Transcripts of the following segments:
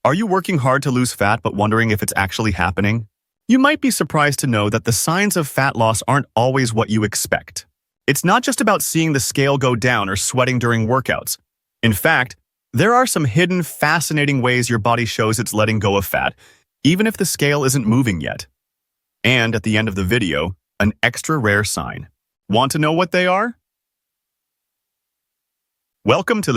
Are you working hard to lose fat but wondering if it's actually happening? You might be surprised to know that the signs of fat loss aren't always what you expect. It's not just about seeing the scale go down or sweating during workouts. In fact, there are some hidden, fascinating ways your body shows it's letting go of fat, even if the scale isn't moving yet. And at the end of the video, an extra rare sign. Want to know what they are? Welcome to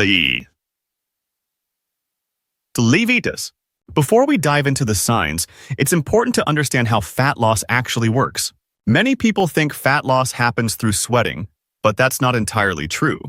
Levitas. Before we dive into the signs, it's important to understand how fat loss actually works. Many people think fat loss happens through sweating, but that's not entirely true.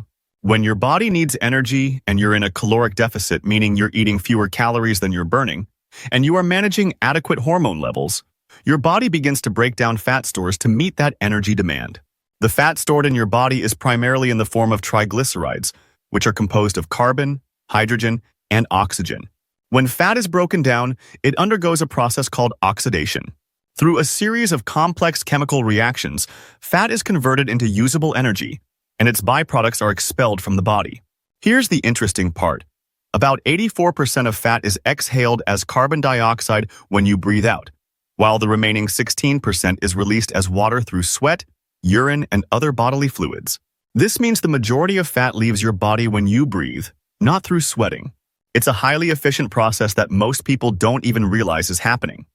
When your body needs energy and you're in a caloric deficit, meaning you're eating fewer calories than you're burning, and you are managing adequate hormone levels, your body begins to break down fat stores to meet that energy demand. The fat stored in your body is primarily in the form of triglycerides, which are composed of carbon, hydrogen, and oxygen. When fat is broken down, it undergoes a process called oxidation. Through a series of complex chemical reactions, fat is converted into usable energy, and its byproducts are expelled from the body. Here's the interesting part. About 84% of fat is exhaled as carbon dioxide when you breathe out, while the remaining 16% is released as water through sweat, urine, and other bodily fluids. This means the majority of fat leaves your body when you breathe, not through sweating. It's a highly efficient process that most people don't even realize is happening.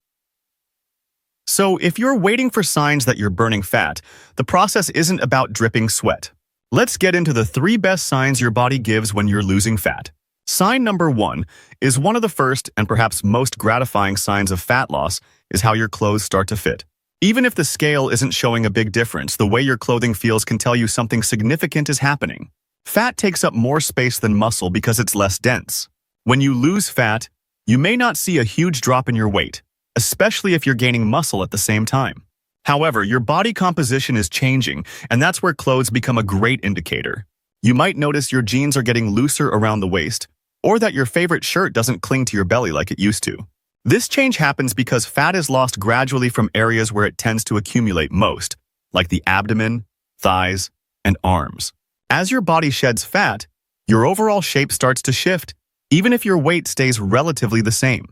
So, if you're waiting for signs that you're burning fat, the process isn't about dripping sweat. Let's get into the 3 best signs your body gives when you're losing fat. Sign number 1 is one of the first and perhaps most gratifying signs of fat loss is how your clothes start to fit. Even if the scale isn't showing a big difference, the way your clothing feels can tell you something significant is happening. Fat takes up more space than muscle because it's less dense. When you lose fat, you may not see a huge drop in your weight, especially if you're gaining muscle at the same time. However, your body composition is changing, and that's where clothes become a great indicator. You might notice your jeans are getting looser around the waist, or that your favorite shirt doesn't cling to your belly like it used to. This change happens because fat is lost gradually from areas where it tends to accumulate most, like the abdomen, thighs, and arms. As your body sheds fat, your overall shape starts to shift, even if your weight stays relatively the same.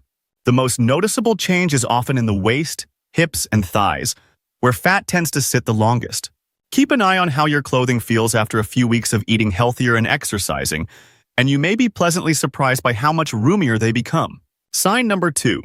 The most noticeable change is often in the waist, hips, and thighs, where fat tends to sit the longest. Keep an eye on how your clothing feels after a few weeks of eating healthier and exercising, and you may be pleasantly surprised by how much roomier they become. Sign number 2.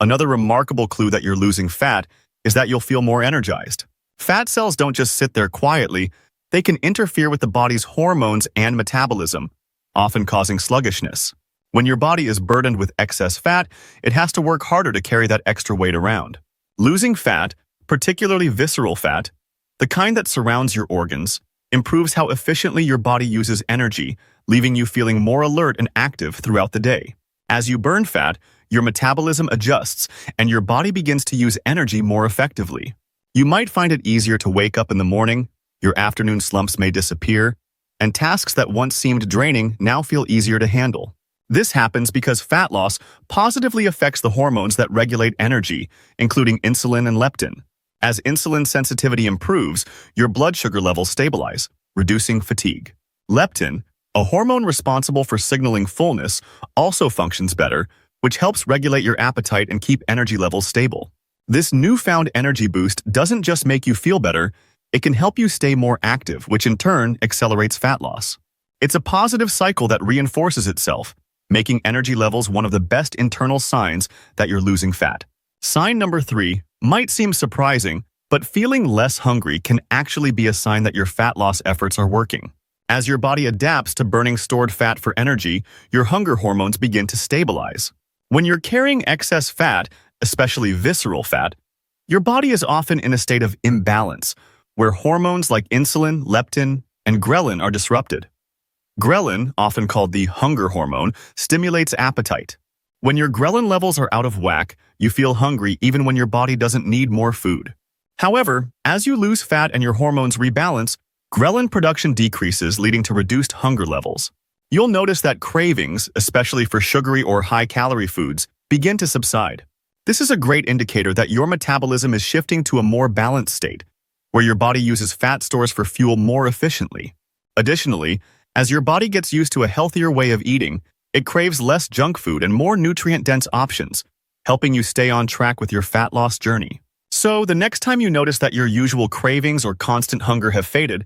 Another remarkable clue that you're losing fat is that you'll feel more energized. Fat cells don't just sit there quietly, they can interfere with the body's hormones and metabolism, often causing sluggishness. When your body is burdened with excess fat, it has to work harder to carry that extra weight around. Losing fat, particularly visceral fat, the kind that surrounds your organs, improves how efficiently your body uses energy, leaving you feeling more alert and active throughout the day. As you burn fat, your metabolism adjusts, and your body begins to use energy more effectively. You might find it easier to wake up in the morning, your afternoon slumps may disappear, and tasks that once seemed draining now feel easier to handle. This happens because fat loss positively affects the hormones that regulate energy, including insulin and leptin. As insulin sensitivity improves, your blood sugar levels stabilize, reducing fatigue. Leptin, a hormone responsible for signaling fullness, also functions better, which helps regulate your appetite and keep energy levels stable. This newfound energy boost doesn't just make you feel better, it can help you stay more active, which in turn accelerates fat loss. It's a positive cycle that reinforces itself, making energy levels one of the best internal signs that you're losing fat. Sign number 3 might seem surprising, but feeling less hungry can actually be a sign that your fat loss efforts are working. As your body adapts to burning stored fat for energy, your hunger hormones begin to stabilize. When you're carrying excess fat, especially visceral fat, your body is often in a state of imbalance, where hormones like insulin, leptin, and ghrelin are disrupted. Ghrelin, often called the hunger hormone, stimulates appetite. When your ghrelin levels are out of whack, you feel hungry even when your body doesn't need more food. However, as you lose fat and your hormones rebalance, ghrelin production decreases, leading to reduced hunger levels. You'll notice that cravings, especially for sugary or high-calorie foods, begin to subside. This is a great indicator that your metabolism is shifting to a more balanced state, where your body uses fat stores for fuel more efficiently. Additionally, as your body gets used to a healthier way of eating, It craves less junk food and more nutrient-dense options, helping you stay on track with your fat loss journey. So, the next time you notice that your usual cravings or constant hunger have faded,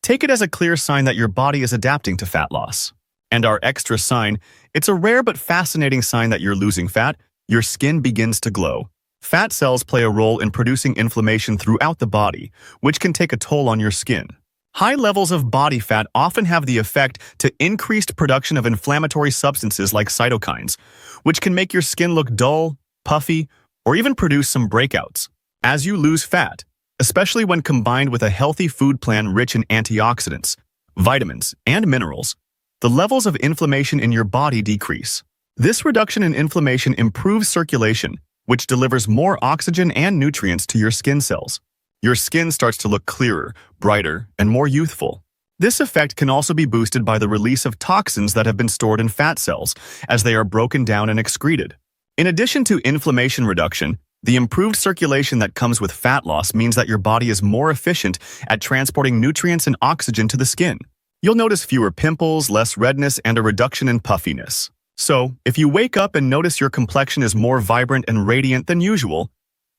take it as a clear sign that your body is adapting to fat loss. And our extra sign, it's a rare but fascinating sign that you're losing fat. Your skin begins to glow. Fat cells play a role in producing inflammation throughout the body, which can take a toll on your skin. High levels of body fat often have the effect to increased production of inflammatory substances like cytokines, which can make your skin look dull, puffy, or even produce some breakouts. As you lose fat, especially when combined with a healthy food plan rich in antioxidants, vitamins, and minerals, the levels of inflammation in your body decrease. This reduction in inflammation improves circulation, which delivers more oxygen and nutrients to your skin cells. Your skin starts to look clearer, brighter, and more youthful. This effect can also be boosted by the release of toxins that have been stored in fat cells as they are broken down and excreted. In addition to inflammation reduction, the improved circulation that comes with fat loss means that your body is more efficient at transporting nutrients and oxygen to the skin. You'll notice fewer pimples, less redness, and a reduction in puffiness. So, if you wake up and notice your complexion is more vibrant and radiant than usual,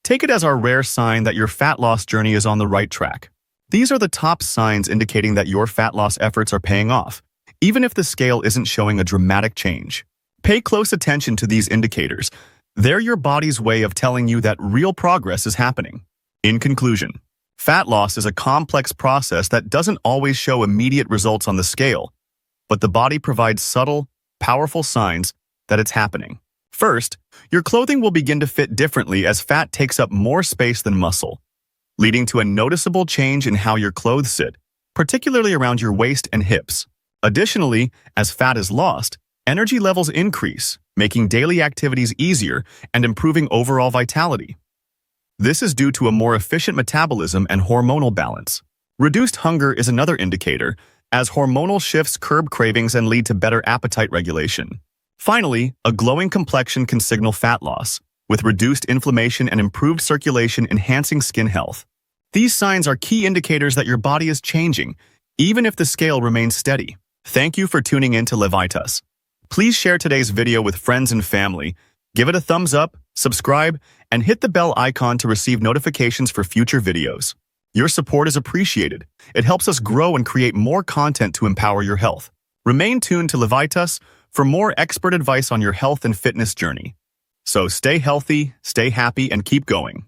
take it as our rare sign that your fat loss journey is on the right track. These are the top signs indicating that your fat loss efforts are paying off, even if the scale isn't showing a dramatic change. Pay close attention to these indicators. They're your body's way of telling you that real progress is happening. In conclusion, fat loss is a complex process that doesn't always show immediate results on the scale, but the body provides subtle, powerful signs that it's happening. First, your clothing will begin to fit differently as fat takes up more space than muscle, leading to a noticeable change in how your clothes sit, particularly around your waist and hips. Additionally, as fat is lost, energy levels increase, making daily activities easier and improving overall vitality. This is due to a more efficient metabolism and hormonal balance. Reduced hunger is another indicator, as hormonal shifts curb cravings and lead to better appetite regulation. Finally, a glowing complexion can signal fat loss, with reduced inflammation and improved circulation enhancing skin health. These signs are key indicators that your body is changing, even if the scale remains steady. Thank you for tuning in to Levitas. Please share today's video with friends and family, give it a thumbs up, subscribe, and hit the bell icon to receive notifications for future videos. Your support is appreciated. It helps us grow and create more content to empower your health. Remain tuned to Levitas for more expert advice on your health and fitness journey. So stay healthy, stay happy, and keep going.